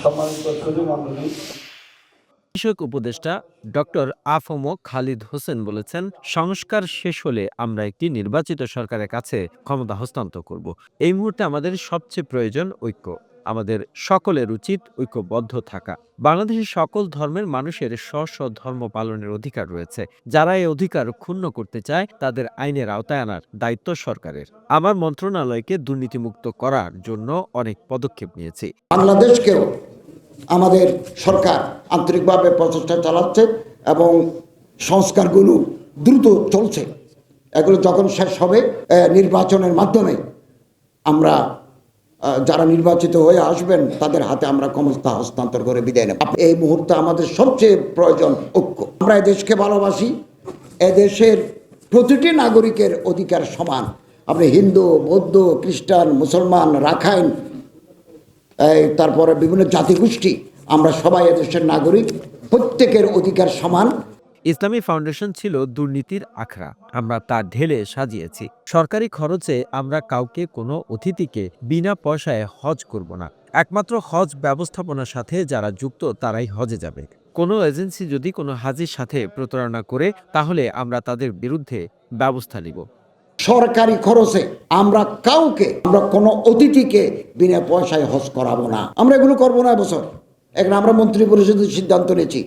সম্মানিত সুধীমণ্ডলী, বিষয়ক উপদেষ্টা ডক্টর আ.ফ.ম. খালিদ হোসেন বলেছেন, সংস্কার শেষ হলে আমরা একটি নির্বাচিত সরকারের কাছে ক্ষমতা হস্তান্তর করব। এই মুহূর্তে আমাদের সবচেয়ে প্রয়োজন ঐক্য। আমাদের সকলের উচিত ঐক্যবদ্ধ থাকা। বাংলাদেশের সকল ধর্মের মানুষের স্ব ধর্ম পালনের অধিকার রয়েছে। যারা এই অধিকার ক্ষুণ্ণ করতে চায় তাদের আইনের আওতায় আনার দায়িত্ব সরকারের। আমার মন্ত্রণালয়কে দুর্নীতিমুক্ত করার জন্য অনেক পদক্ষেপ নিয়েছি। বাংলাদেশকেও আমাদের সরকার আন্তরিকভাবে প্রচেষ্টা চালাচ্ছে এবং সংস্কারগুলো দ্রুত চলছে। এগুলো যখন শেষ হবে নির্বাচনের মাধ্যমে আমরা যারা নির্বাচিত হয়ে আসবেন তাদের হাতে আমরা ক্ষমতা হস্তান্তর করে বিদায় নেব। এই মুহূর্তে আমাদের সবচেয়ে প্রয়োজন ঐক্য। আমরা এদেশকে ভালোবাসি, এদেশের প্রতিটি নাগরিকের অধিকার সমান। আপনি হিন্দু, বৌদ্ধ, খ্রিস্টান, মুসলমান, রাখাইন, তারপরে বিভিন্ন জাতিগোষ্ঠী, আমরা সবাই এদেশের নাগরিক, প্রত্যেকের অধিকার সমান। ইসলামী ফাউন্ডেশন ছিল দুর্নীতির আখড়া, আমরা তা ঢেলে সাজিয়েছি। সরকারি খরচে আমরা কাউকে কোনো অতিথিকে বিনা পয়সায় হজ করব না। একমাত্র হজ ব্যবস্থাপনার সাথে যারা যুক্ত তারাই হজে যাবে। কোনো এজেন্সি যদি কোনো হাজির সাথে প্রতারণা করে তাহলে আমরা তাদের বিরুদ্ধে ব্যবস্থা নিব। সরকারি খরচে আমরা কোনো অতিথিকে বিনা পয়সায় হজ করাবো না। আমরা এগুলো করবো না এবছর। এখন আমরা মন্ত্রী পরিষদের সিদ্ধান্ত নিয়েছি।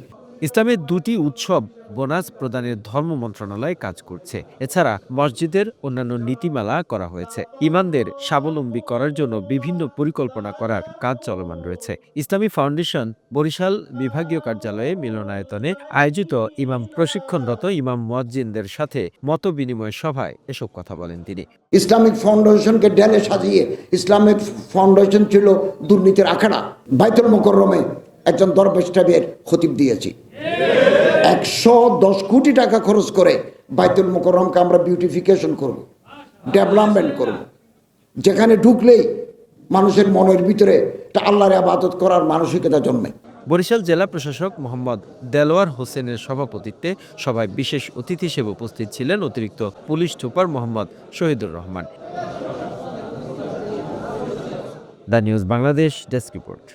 ইসলামের দুটি উৎসব বোনাস প্রদানের ধর্ম মন্ত্রণালয় কাজ করছে। এছাড়া মসজিদের অন্যান্য নীতিমালা করা হয়েছে। ইমানদের স্বাবলম্বী করার জন্য বিভিন্ন পরিকল্পনা করার কাজ চলমান রয়েছে। ইসলামী ফাউন্ডেশন বরিশাল বিভাগীয় কার্যালয়ে মিলনায়তনে আয়োজিত ইমাম প্রশিক্ষণরত ইমাম মুয়াজ্জিনদের সাথে মত বিনিময় সভায় এসব কথা বলেন তিনি। ইসলামিক ফাউন্ডেশনকে ঢেলে সাজিয়ে, ইসলামিক ফাউন্ডেশন ছিল দুর্নীতির আখড়া। বাইতুল মুকাররমে একজন দরবেশ সাহেবের খতিব দিয়েছি। 110 কোটি টাকা খরচ করে বাইতুল মুকাররমকে আমরা বিউটিফিকেশন করব, ডেভেলপমেন্ট করব, যেখানে ঢুকলেই মানুষের মনের ভিতরে একটা আল্লাহর ইবাদত করার মানসিকতা জন্মে। বরিশাল জেলা প্রশাসক মোহাম্মদ দেলোয়ার হোসেনের সভাপতিত্বে সভায় বিশেষ অতিথি হিসেবে উপস্থিত ছিলেন অতিরিক্ত police super Mohammad Shahidur Rahman. The news Bangladesh desk report.